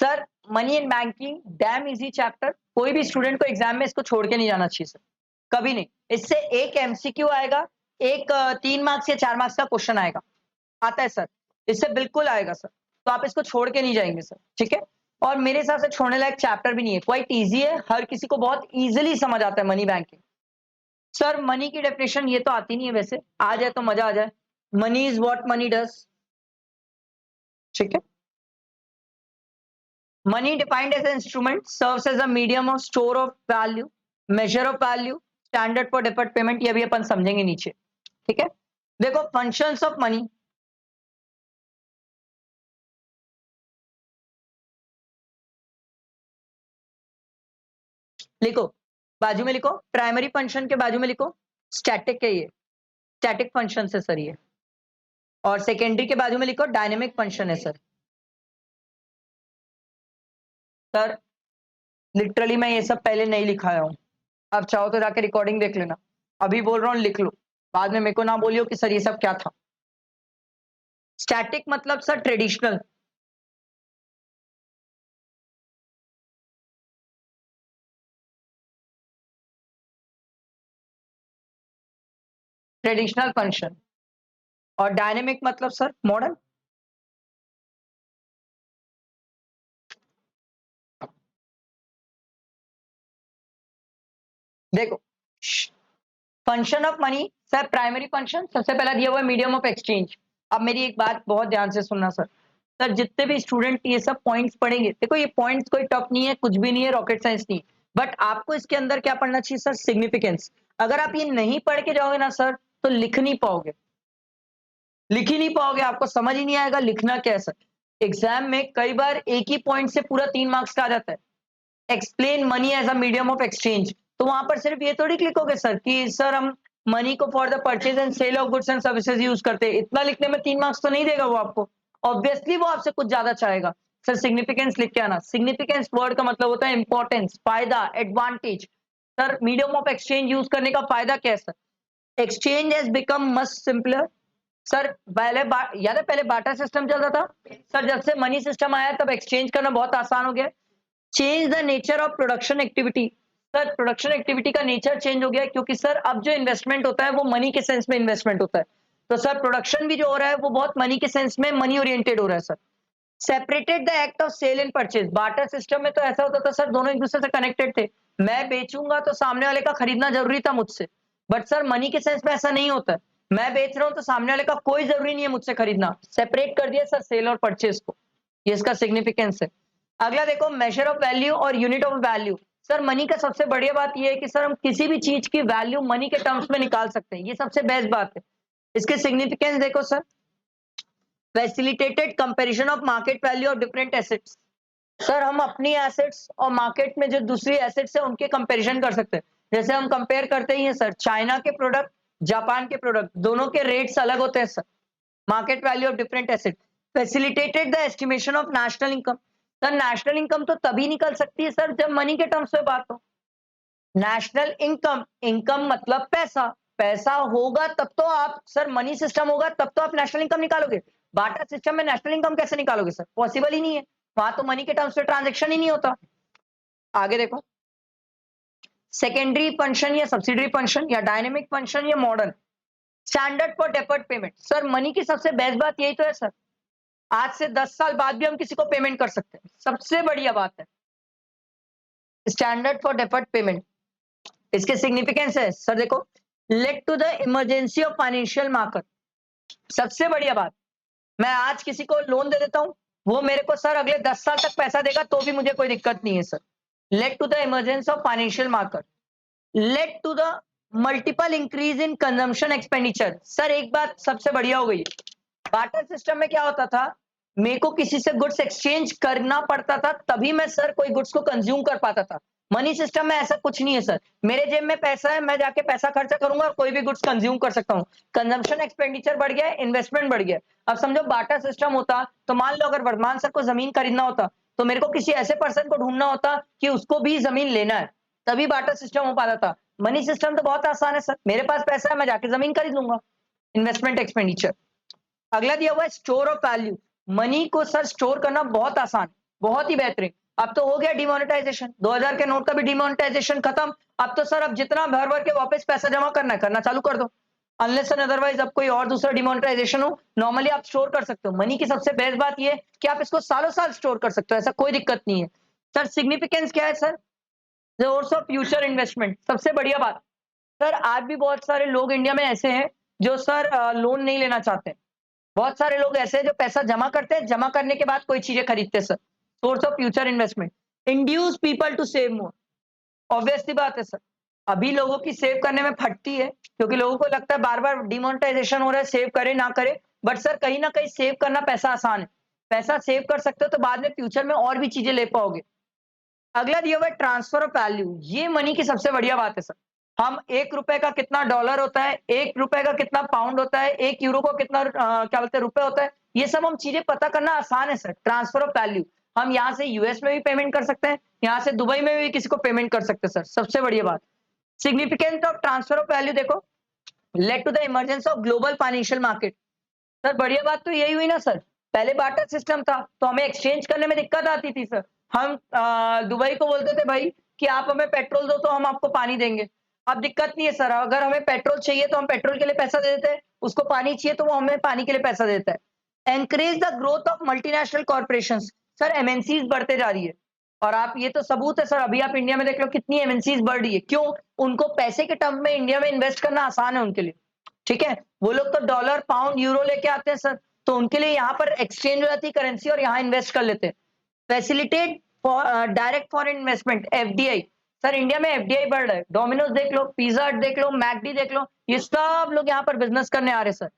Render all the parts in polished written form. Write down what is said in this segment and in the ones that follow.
Sir money in banking dam easy chapter, कोई भी student को एग्जाम में इसको छोड़ के नहीं जाना चाहिए सर, कभी नहीं। इससे एक एमसीक्यू आएगा, एक 3 मार्क्स या 4 मार्क्स का क्वेश्चन आएगा, आता है सर, इससे बिल्कुल आएगा सर, तो आप इसको छोड़ के नहीं जाएंगे सर, ठीक है। और मेरे हिसाब से छोड़ने लायक चैप्टर भी नहीं है, क्वाइट इजी है, हर किसी को बहुत इजीली समझ आता है मनी बैंकिंग। सर मनी की डेफिनेशन ये तो आती नहीं है, वैसे आ जाए तो मजा आ जाए। Money is what money does, ठीक है। Money defined as an instrument serves as a medium of store of value, measure of value, standard for deferred payment, ये भी अपन समझेंगे नीचे, ठीक है। देखो functions of money, लिखो बाजू में लिखो, प्राइमरी फंक्शन के बाजू में लिखो स्टैटिक है, ये स्टैटिक फंक्शन है सर ये, और सेकेंडरी के बाजू में लिखो डायनेमिक फंक्शन है सर। सर लिटरली मैं ये सब पहले नहीं लिखाया हूं, आप चाहो तो जाके रिकॉर्डिंग देख लेना, अभी बोल रहा हूँ लिख लो, बाद में मेरे को ना बोलियो कि सर ये सब क्या था। स्टैटिक मतलब सर ट्रेडिशनल, ट्रेडिशनल फंक्शन, और डायनेमिक मतलब सर मॉडर्न। देखो function of money sir, primary function सबसे पहला दिया हुआ है मीडियम ऑफ एक्सचेंज। अब मेरी एक बात बहुत ध्यान से सुनना सर, सर जितने भी स्टूडेंट ये सब पॉइंट्स पढ़ेंगे, देखो ये पॉइंट्स कोई टफ नहीं है, कुछ भी नहीं है, रॉकेट साइंस नहीं, बट आपको इसके अंदर क्या पढ़ना चाहिए सर, सिग्निफिकेंस। अगर आप ये नहीं पढ़ के जाओगे ना सर, तो लिख नहीं पाओगे, लिख ही नहीं पाओगे, आपको समझ ही नहीं आएगा लिखना क्या है सर। एग्जाम में कई बार एक ही पॉइंट से पूरा 3 मार्क्स का आ जाता है, explain money as a medium of exchange, तो वहां पर सिर्फ ये थोड़ी लिखोगे सर कि सर हम मनी को for the purchase and sale of goods and services use करते हैं, इतना लिखने में 3 मार्क्स तो नहीं देगा वो आपको, ऑब्वियसली वो आपसे कुछ ज्यादा चाहेगा। सर सिग्निफिकेंस लिख के आना, सिग्निफिकेंस वर्ड का मतलब होता है इंपॉर्टेंस, फायदा, advantage. Sir medium of exchange use करने का फायदा क्या है sir, exchange has become much simpler. Sir पहले याद है पहले बाटा सिस्टम चलता था सर, जब से मनी सिस्टम आया तब एक्सचेंज करना बहुत आसान हो गया। Change the nature of production activity, sir production activity का नेचर चेंज हो गया है, क्योंकि सर अब जो इन्वेस्टमेंट होता है वो मनी के सेंस में इन्वेस्टमेंट होता है, तो सर प्रोडक्शन भी जो हो रहा है वो बहुत मनी के सेंस में मनी ओरिएंटेड हो रहा है sir. Separated the act of sale and purchase, barter system में तो ऐसा होता था सर दोनों एक दूसरे से कनेक्टेड थे, मैं बेचूंगा तो सामने वाले का खरीदना जरूरी था मुझसे, बट सर मनी के सेंस में ऐसा नहीं होता है, मैं बेच रहा हूं तो सामने वाले का कोई जरूरी नहीं है मुझसे खरीदना, सेपरेट कर दिया सर सेल और परचेज को, ये इसका सिग्निफिकेंस है। अगला देखो मेजर ऑफ वैल्यू और unit of value, sir money का सबसे बढ़िया बात यह है कि सर हम किसी भी चीज की वैल्यू मनी के टर्म्स में निकाल सकते हैं, ये सबसे बेस्ट बात है। इसके सिग्निफिकेंस देखो sir, facilitated comparison of market value of different assets, sir हम अपनी एसेट्स और मार्केट में जो दूसरी एसेट्स है उनके कंपैरिजन कर सकते हैं, जैसे हम कंपेयर करते ही हैं सर चाइना के प्रोडक्ट, जापान के प्रोडक्ट, दोनों के रेट्स अलग होते हैं sir, market value of different asset. Facilitated the estimation of national income, sir national income तो तभी निकल सकती है सर जब मनी के टर्म्स में बात हो, नेशनल इनकम, इनकम मतलब पैसा, पैसा होगा तब तो आप सर, मनी सिस्टम होगा तब तो आप नेशनल इनकम निकालोगे, बाटा सिस्टम में नेशनल इनकम कैसे निकालोगे सर, पॉसिबल ही नहीं है, वहां तो मनी के टर्म्स में ट्रांजेक्शन ही नहीं होता। आगे देखो सेकेंडरी फंक्शन या सब्सिडरी फंक्शन या डायनेमिक फंक्शन या modern, standard for deferred payment, sir money की सबसे बेस्ट बात यही तो है सर, आज से 10 साल बाद भी हम किसी को पेमेंट कर सकते हैं, सबसे बढ़िया बात है स्टैंडर्ड फॉर डेफर्ड पेमेंट। इसके सिग्निफिकेंस है सर देखो, led to the emergency of financial market, सबसे बढ़िया बात, मैं आज किसी को लोन दे देता हूं, वो मेरे को सर अगले 10 साल तक पैसा देगा तो भी मुझे कोई दिक्कत नहीं है sir, led to the emergency of financial market, led to the multiple increase in consumption expenditure. Sir एक बात सबसे बढ़िया हो गई, बार्टर सिस्टम में क्या होता था, मेरे को किसी से गुड्स एक्सचेंज करना पड़ता था तभी मैं सर कोई गुड्स को कंज्यूम कर पाता था, मनी सिस्टम में ऐसा कुछ नहीं है सर, मेरे जेब में पैसा है, मैं जाके पैसा खर्चा करूंगा और कोई भी गुड्स कंज्यूम कर सकता हूं, कंजम्पशन एक्सपेंडिचर बढ़ गया, इन्वेस्टमेंट बढ़ गया। अब समझो बार्टर सिस्टम होता तो मान लो अगर वर्धमान सर को जमीन खरीदना होता तो मेरे को किसी ऐसे पर्सन को ढूंढना होता कि उसको भी जमीन लेना है, तभी बार्टर सिस्टम हो पाता था। मनी सिस्टम तो बहुत आसान है सर, मेरे पास पैसा है मैं जाके जमीन खरीद लूंगा, इन्वेस्टमेंट एक्सपेंडिचर। अगला दिया हुआ है स्टोर ऑफ वैल्यू, मनी को सर स्टोर करना बहुत आसान, बहुत ही बेहतरीन। अब तो हो गया डिमोनेटाइजेशन, 2000 के नोट का भी डिमोनेटाइजेशन खत्म। अब तो सर अब जितना भर भर के वापस पैसा जमा करना है करना चालू कर दो, अनलेस एंड अदरवाइज अब कोई और दूसरा डिमोनेटाइजेशन हो। नॉर्मली आप स्टोर कर सकते हो। मनी की सबसे बेस्ट बात ये है कि आप इसको सालों साल स्टोर कर सकते हो, ऐसा कोई दिक्कत नहीं है। सर सिग्निफिकेंस क्या है sir? Source of future investment, सबसे बढ़िया बात। सर आज भी बहुत सारे लोग इंडिया में ऐसे हैं जो सर लोन नहीं लेना चाहते। बहुत सारे लोग ऐसे हैं जो पैसा जमा करते हैं, जमा करने के बाद कोई चीजें खरीदते हैं sir. Source of future investment, induce people to save more. Obvious सी बात है सर, अभी लोगों की सेव करने में फटती है क्योंकि लोगों को लगता है बार बार डिमोनेटाइजेशन हो रहा है, सेव करे ना करे। बट सर कहीं ना कहीं सेव करना पैसा आसान है, पैसा सेव कर सकते हो तो बाद में फ्यूचर में और भी चीजें ले पाओगे। अगला दिया हुआ है ट्रांसफर ऑफ वैल्यू, ये मनी की सबसे बढ़िया बात है सर। हम 1 रुपए का कितना डॉलर होता है, 1 रुपए का कितना पाउंड होता है, 1 यूरो को कितना क्या बोलते हैं रुपए होता है, ये सब हम चीजें पता करना आसान है सर। ट्रांसफर ऑफ वैल्यू, हम यहाँ से यूएस में भी पेमेंट कर सकते हैं, यहाँ से दुबई में भी किसी को पेमेंट कर सकते हैं सर, सबसे बढ़िया बात। Significance of transfer of value देखो, led to the emergence of global financial market. Sir बढ़िया बात तो यही हुई ना सर, पहले बार्टर सिस्टम था तो हमें एक्सचेंज करने में दिक्कत आती थी सर। हम दुबई को बोलते थे भाई कि आप हमें पेट्रोल दो तो हम आपको पानी देंगे। अब दिक्कत नहीं है सर, अगर हमें पेट्रोल चाहिए तो हम पेट्रोल के लिए पैसा दे देते हैं, उसको पानी चाहिए तो वो हमें पानी के लिए पैसा देता है। Encourage the growth of multinational corporations, sir MNCs बढ़ते जा रही है। और आप ये तो सबूत है सर, अभी आप इंडिया में देख लो कितनी एमएनसीज बढ़ रही है, क्यों? उनको पैसे के टर्म में इंडिया में इन्वेस्ट करना आसान है उनके लिए। ठीक है, वो लोग तो डॉलर पाउंड यूरो लेके आते हैं सर, तो उनके लिए यहाँ पर एक्सचेंज हो जाती है करेंसी और यहाँ इन्वेस्ट कर लेते हैं। Facilitate direct foreign investment, FDI. Sir India में एफडीआई बढ़ रहा है, डोमिनोज देख लो, पिज्जा हट देख लो, मैकडी देख लो, ये सब लोग यहाँ पर बिजनेस करने आ रहे हैं sir.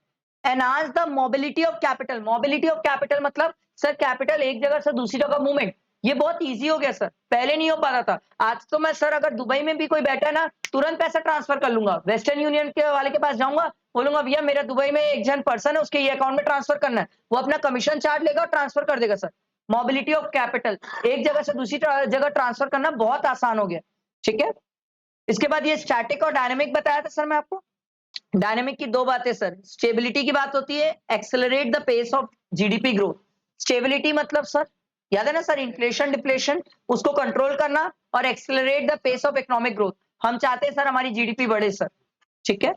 Enhance the mobility of capital, mobility of capital मतलब सर कैपिटल एक जगह से दूसरी जगह मूवमेंट, ये बहुत इजी हो गया सर, पहले नहीं हो पाता था। आज तो मैं सर अगर दुबई में भी कोई बैठा है ना, तुरंत पैसा ट्रांसफर कर लूंगा, वेस्टर्न यूनियन के वाले के पास जाऊंगा, बोलूंगा भैया मेरा दुबई में एक जन पर्सन है, उसके ये अकाउंट में ट्रांसफर करना है, वो अपना कमीशन चार्ज लेगा और ट्रांसफर कर देगा सर। मोबिलिटी ऑफ कैपिटल, एक जगह से दूसरी जगह ट्रांसफर करना बहुत आसान हो गया। ठीक है, इसके बाद ये स्टैटिक और डायनेमिक बताया था सर मैं आपको। डायनेमिक की दो बातें सर, स्टेबिलिटी की बात होती है, accelerate the pace of GDP growth. Stability मतलब सर याद है ना सर, इन्फ्लेशन डिप्लेशन उसको कंट्रोल करना, और accelerate the pace of economic growth, हम चाहते हैं सर हमारी जीडीपी बढ़े सर। ठीक है,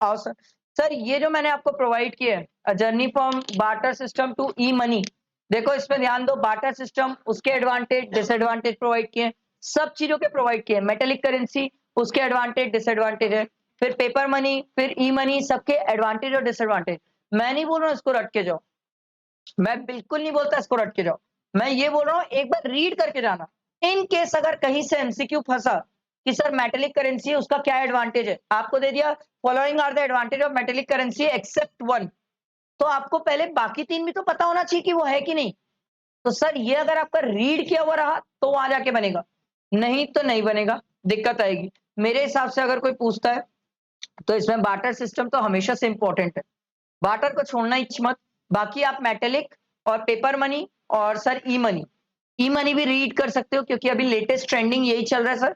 आओ सर। सर ये जो मैंने आपको प्रोवाइड किया है, journey from barter system to e money, देखो इसमें ध्यान दो, बार्टर सिस्टम उसके एडवांटेज डिसएडवांटेज प्रोवाइड किए, सब चीजों के प्रोवाइड किए। मेटेलिक करेंसी उसके एडवांटेज डिसएडवांटेज है, फिर पेपर मनी, फिर ई मनी, सबके एडवांटेज और डिसएडवांटेज। मैं नहीं बोल रहा हूँ इसको रट के जाओ, मैं बिल्कुल नहीं बोलता इसको रट के जाओ, मैं ये बोल रहा हूँ एक बार रीड करके जाना। इन केस अगर कहीं से एमसीक्यू फंसा कि सर मेटेलिक करेंसी उसका क्या एडवांटेज है, आपको दे दिया following are the advantage of metallic currency except one, तो आपको पहले बाकी तीन भी तो पता होना चाहिए कि वो है कि नहीं। तो सर ये अगर आपका रीड किया हुआ रहा तो वहां जाके बनेगा, नहीं तो नहीं बनेगा, दिक्कत आएगी। मेरे हिसाब से अगर कोई पूछता है तो इसमें बार्टर सिस्टम तो हमेशा से इंपॉर्टेंट है, बार्टर को छोड़ना ही मत। बाकी आप मेटेलिक और पेपर मनी और सर ई मनी, ई मनी भी रीड कर सकते हो क्योंकि अभी लेटेस्ट ट्रेंडिंग यही चल रहा है सर।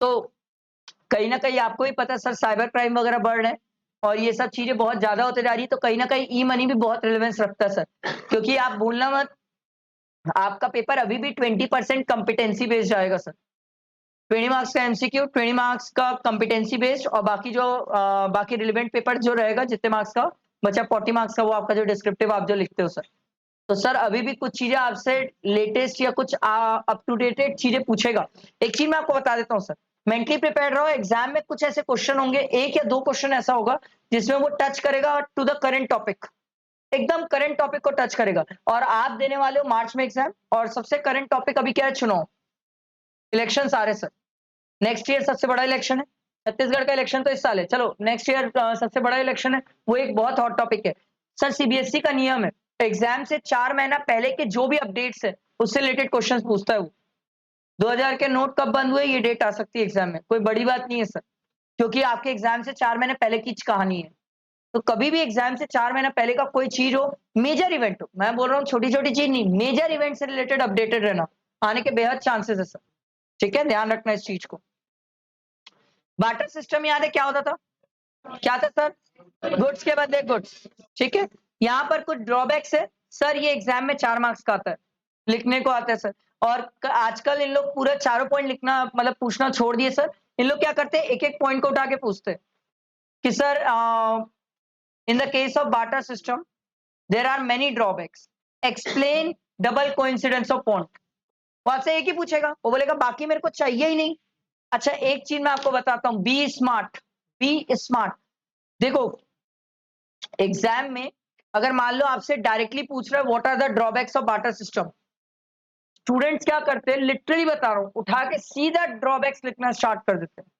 तो कहीं ना कहीं आपको ही पता है सर, साइबर क्राइम वगैरह बढ़ रहे हैं और ये सब चीजें बहुत ज्यादा होते जा रही है, तो कहीं ना कहीं ई मनी भी बहुत रिलेवेंस रखता है सर। क्योंकि आप भूलना मत, आपका पेपर अभी भी 20% कॉम्पिटेंसी बेस्ड जाएगा सर। 20 मार्क्स का एमसीक्यू, 20 मार्क्स का कॉम्पिटेंसी बेस्ड, और बाकी जो बाकी रिलेवेंट पेपर जो रहेगा जितने मार्क्स का बचा 40 मार्क्स का, वो आपका जो डिस्क्रिप्टिव आप जो लिखते हो सर। तो सर अभी भी कुछ चीजें आपसे लेटेस्ट या कुछ अप टू डेटेड चीजें पूछेगा। एक चीज मैं आपको बता देता हूँ सर, मेंटली प्रिपेयर रहो, एग्जाम में कुछ ऐसे क्वेश्चन होंगे, एक या दो क्वेश्चन ऐसा होगा जिसमें वो टच करेगा टू द करंट टॉपिक, एकदम करंट टॉपिक को टच करेगा। और आप देने वाले हो मार्च में एग्जाम, और सबसे करंट टॉपिक अभी क्या है, चुनाव, इलेक्शन आ रहे सर। नेक्स्ट ईयर सबसे बड़ा इलेक्शन है, छत्तीसगढ़ का इलेक्शन तो इस साल है, चलो नेक्स्ट ईयर सबसे बड़ा इलेक्शन है, वो एक बहुत हॉट टॉपिक है सर। सीबीएसई का नियम है, एग्जाम से 4 महीना पहले के जो भी अपडेट्स है उससे रिलेटेड क्वेश्चन पूछता है वो। 2000 के नोट कब बंद हुए ये डेट आ सकती है एग्जाम में, कोई बड़ी बात नहीं है सर, क्योंकि आपके एग्जाम से 4 महीने पहले की कहानी है। तो कभी भी एग्जाम से 4 महीना पहले का कोई चीज हो, मेजर इवेंट हो, मैं बोल रहा हूँ छोटी छोटी चीज नहीं, मेजर इवेंट से रिलेटेड अपडेटेड रहना, आने के बेहद चांसेस है सर। ठीक है, ध्यान रखना इस चीज को। बार्टर सिस्टम याद है क्या होता था, क्या था सर, गुड्स के बदले गुड्स। ठीक है, यहाँ पर कुछ ड्रॉबैक्स है सर, ये एग्जाम में 4 मार्क्स का आता है, लिखने को आता है सर। और आजकल इन लोग पूरा चारों पॉइंट लिखना मतलब पूछना छोड़ दिए सर। इन लोग क्या करते हैं, एक एक पॉइंट को उठा के पूछते हैं कि sir in the case of barter system there are many drawbacks, explain double coincidence of point. वो आपसे एक ही पूछेगा, वो बोलेगा बाकी मेरे को चाहिए ही नहीं। अच्छा एक चीज मैं आपको बताता हूँ, बी स्मार्ट, बी स्मार्ट। देखो एग्जाम में अगर मान लो आपसे डायरेक्टली पूछ रहा है what are the drawbacks of barter system, students क्या करते हैं, लिटरली बता रहा हूं, उठा के सीधा ड्रॉबैक्स लिखना स्टार्ट कर देते हैं।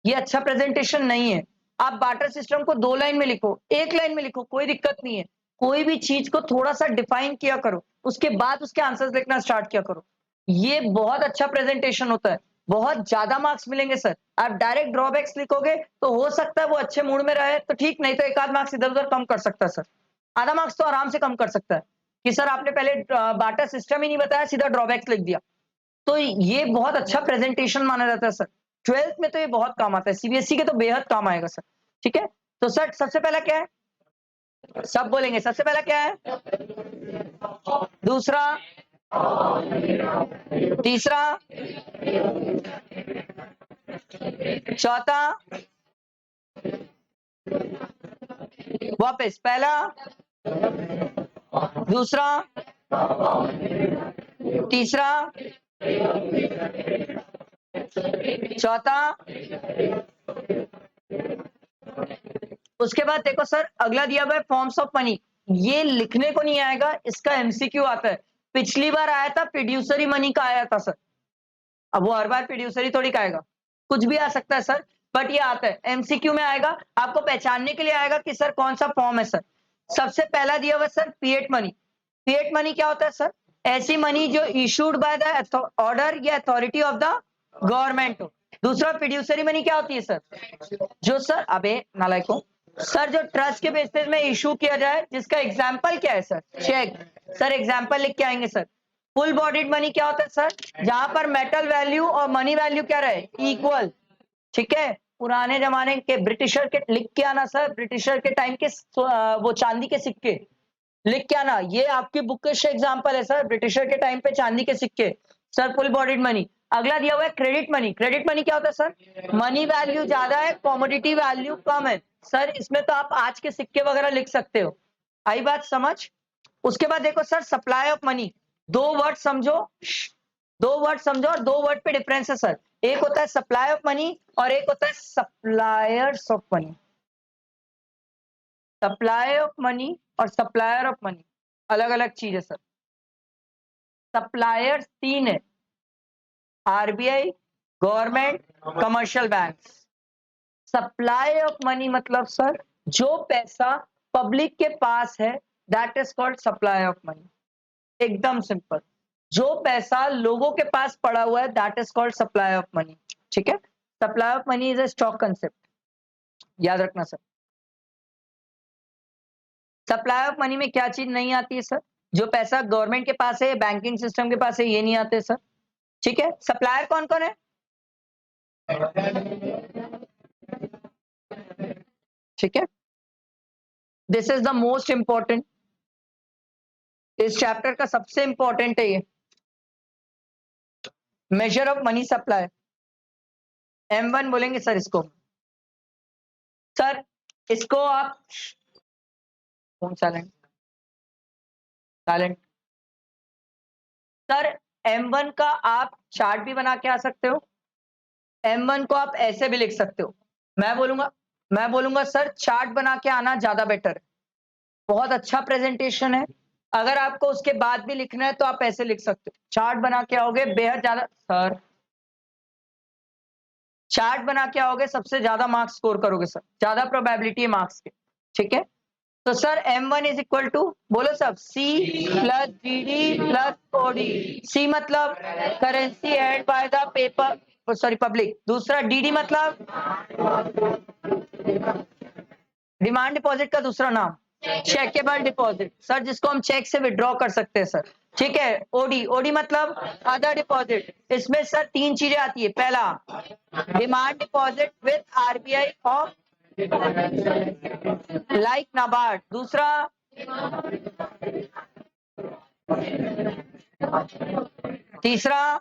ये अच्छा प्रेजेंटेशन नहीं है। आप बार्टर सिस्टम को 2 लाइन में लिखो, 1 लाइन में लिखो, कोई दिक्कत नहीं है। कोई भी चीज को थोड़ा सा डिफाइन किया करो, उसके बाद उसके आंसर्स लिखना स्टार्ट किया करो। ये बहुत अच्छा प्रेजेंटेशन होता है, बहुत ज्यादा मार्क्स मिलेंगे सर। आप डायरेक्ट ड्रॉबैक्स लिखोगे तो हो सकता है वो अच्छे मूड में रहे तो ठीक, नहीं तो एक आध मार्क्स इधर उधर कम कर सकता है सर। आधा मार्क्स तो आराम से कम कर सकता है कि सर आपने पहले बार्टर सिस्टम ही नहीं बताया, सीधा ड्रॉबैक्स लिख दिया। तो ये बहुत अच्छा प्रेजेंटेशन माना जाता है सर। 12th में तो ये बहुत काम आता है, सीबीएसई के तो बेहद काम आएगा सर। ठीक है, तो सर सबसे पहला क्या है, सब बोलेंगे, सबसे पहला क्या है, दूसरा, तीसरा, चौथा, वापस पहला, दूसरा, तीसरा, चौथा। उसके बाद देखो सर अगला दिया हुआ है फॉर्म्स ऑफ मनी। ये लिखने को नहीं आएगा, इसका एमसीक्यू आता है। पिछली बार आया था फिड्यूसरी मनी का आया था सर। अब वो हर बार फिड्यूसरी थोड़ी का आएगा, कुछ भी आ सकता है सर, बट ये आता है एमसीक्यू में आएगा। आपको पहचानने के लिए आएगा कि सर कौन सा फॉर्म है सर। सबसे पहला दिया हुआ sir fiat money. Fiat money क्या होता है सर, ऐसी मनी जो इशूड बाय द ऑर्डर या अथॉरिटी ऑफ द गवर्नमेंट हो। दूसरा फिड्यूसरी मनी क्या होती है सर, जो सर अबे नालायकों, सर जो ट्रस्ट के बेसिस में इशू किया जाए, जिसका एग्जाम्पल क्या है सर, चेक। सर एग्जाम्पल लिख के आएंगे सर। फुल बॉडीड मनी क्या होता है सर, जहां पर मेटल वैल्यू और मनी वैल्यू क्या रहे, इक्वल। ठीक है, पुराने जमाने के ब्रिटिशर के लिख के आना सर, ब्रिटिशर के टाइम के वो चांदी के सिक्के लिख के आना। ये आपकी बुकिश एग्जांपल है सर, ब्रिटिशर के टाइम पे चांदी के सिक्के। Sir full bodied money. अगला दिया हुआ है क्रेडिट मनी। क्रेडिट मनी क्या होता है सर, मनी वैल्यू ज्यादा है, कॉमोडिटी वैल्यू कम है। सर इसमें तो आप आज के सिक्के वगैरह लिख सकते हो। आई बात समझ। उसके बाद देखो सर सप्लाई ऑफ मनी। दो वर्ड समझो, दो वर्ड समझो और दो वर्ड पे डिफरेंस है सर। एक होता है सप्लाई ऑफ मनी और एक होता है suppliers of money. Supply of money और सप्लायर ऑफ मनी अलग अलग चीज है सर। सप्लायर्स 3 है, RBI, government, commercial bank. Supply of money मतलब सर जो पैसा पब्लिक के पास है, that is called supply of money. एकदम सिंपल, जो पैसा लोगों के पास पड़ा हुआ है, that is called supply of money. ठीक है, supply of money is a stock concept, याद रखना सर। सप्लाई ऑफ मनी में क्या चीज नहीं आती है सर, जो पैसा गवर्नमेंट के पास है, बैंकिंग सिस्टम के पास है, ये नहीं आते सर। ठीक है, सप्लायर कौन कौन है, ठीक है, this is the most important, इस चैप्टर का सबसे इंपॉर्टेंट है ये, measure of money supply. M1 बोलेंगे सर इसको। सर इसको आप साइलेंट, साइलेंट। सर M1 का आप चार्ट भी बना के आ सकते हो, M1 को आप ऐसे भी लिख सकते हो। मैं बोलूंगा सर चार्ट बना के आना ज्यादा बेटर है, बहुत अच्छा प्रेजेंटेशन है। अगर आपको उसके बाद भी लिखना है तो आप ऐसे लिख सकते हो, चार्ट बना के आओगे बेहद ज्यादा सर, चार्ट बना के आओगे सबसे ज्यादा मार्क्स स्कोर करोगे सर, ज्यादा प्रोबेबिलिटी है मार्क्स के। ठीक है, तो sir M1 is equal to, बोलो सब, C plus GD plus OD। C मतलब currency held by the paper, sorry public. दूसरा DD मतलब डिमांड डिपॉजिट का दूसरा नाम, चेकेबल डिपॉजिट सर, जिसको हम चेक से विड्रॉ कर सकते हैं सर। ठीक है, ओडी, ओडी मतलब अदर डिपॉजिट। इसमें सर 3 चीजें आती है, पहला demand deposit with RBI of like NABARD, दूसरा तीसरा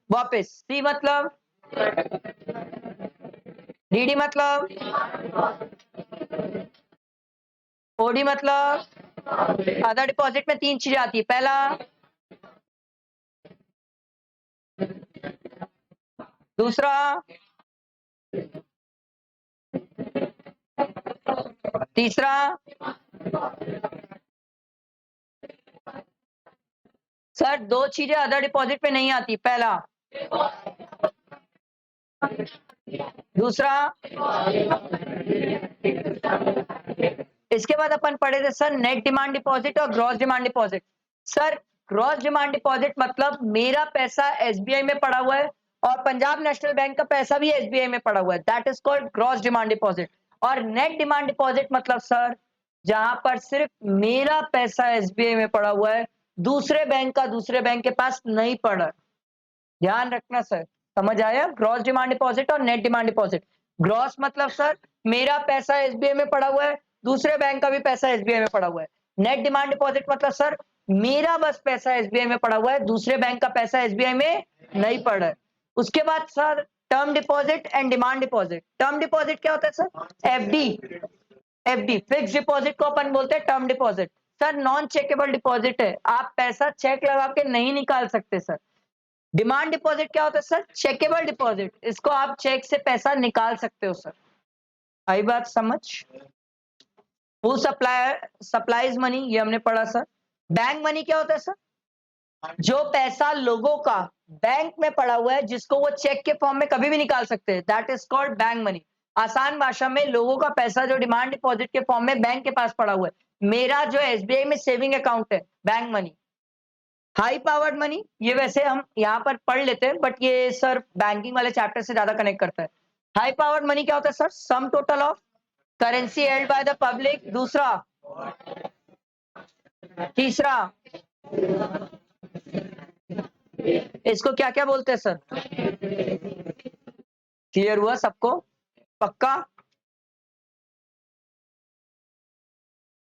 वापस, सी मतलब, डीडी मतलब, ओडी मतलब, अदर डिपॉजिट में 3 चीजें आती है। पहला, दूसरा, तीसरा। सर 2 चीजें अदर डिपॉजिट में नहीं आती। पहला, दूसरा, इसके बाद अपन पढ़े थे सर नेट डिमांड डिपॉजिट और gross demand deposit. Sir gross demand deposit मतलब मेरा पैसा एसबीआई में पड़ा हुआ है और पंजाब नेशनल बैंक का पैसा भी एसबीआई में पड़ा हुआ है, that is called gross demand deposit. और नेट डिमांड डिपॉजिट मतलब सर जहां पर सिर्फ मेरा पैसा एसबीआई में पड़ा हुआ है, दूसरे बैंक का दूसरे बैंक के पास नहीं पड़ा। ध्यान रखना सर, समझ आया? ग्रॉस डिमांड डिपॉजिट और नेट डिमांड डिपॉजिट। ग्रॉस मतलब सर मेरा पैसा एसबीआई में पड़ा हुआ है, दूसरे बैंक का भी पैसा एसबीआई में पड़ा हुआ है। नेट डिमांड डिपॉजिट मतलब सर मेरा बस पैसा एसबीआई में पड़ा हुआ है, दूसरे बैंक का पैसा एसबीआई में नहीं पड़ा है। उसके बाद sir term deposit and demand deposit. Term deposit क्या होता है sir? FD. FD fix deposit को अपन बोलते हैं term deposit. Sir non checkable deposit है, आप पैसा चेक लगा के नहीं निकाल सकते सर। डिमांड डिपॉजिट क्या होता है सर? चेकेबल डिपॉजिट, इसको आप चेक से पैसा निकाल सकते हो सर। आई बात समझ? हु सप्लाइज मनी, ये हमने पढ़ा सर। बैंक मनी क्या होता है सर? जो पैसा लोगों का बैंक में पड़ा हुआ है जिसको वो चेक के फॉर्म में कभी भी निकाल सकते हैं, that is called bank money. आसान भाषा में लोगों का पैसा जो डिमांड डिपॉजिट के फॉर्म में बैंक के पास पड़ा हुआ है, मेरा जो एसबीआई में सेविंग अकाउंट है, bank money. High powered money, ये वैसे हम यहाँ पर पढ़ लेते हैं बट ये सर बैंकिंग वाले चैप्टर से ज्यादा कनेक्ट करता है। हाई पावर्ड मनी क्या होता है sir? Sum total of currency held by the public. दूसरा, तीसरा, इसको क्या क्या बोलते हैं सर? क्लियर हुआ सबको? पक्का?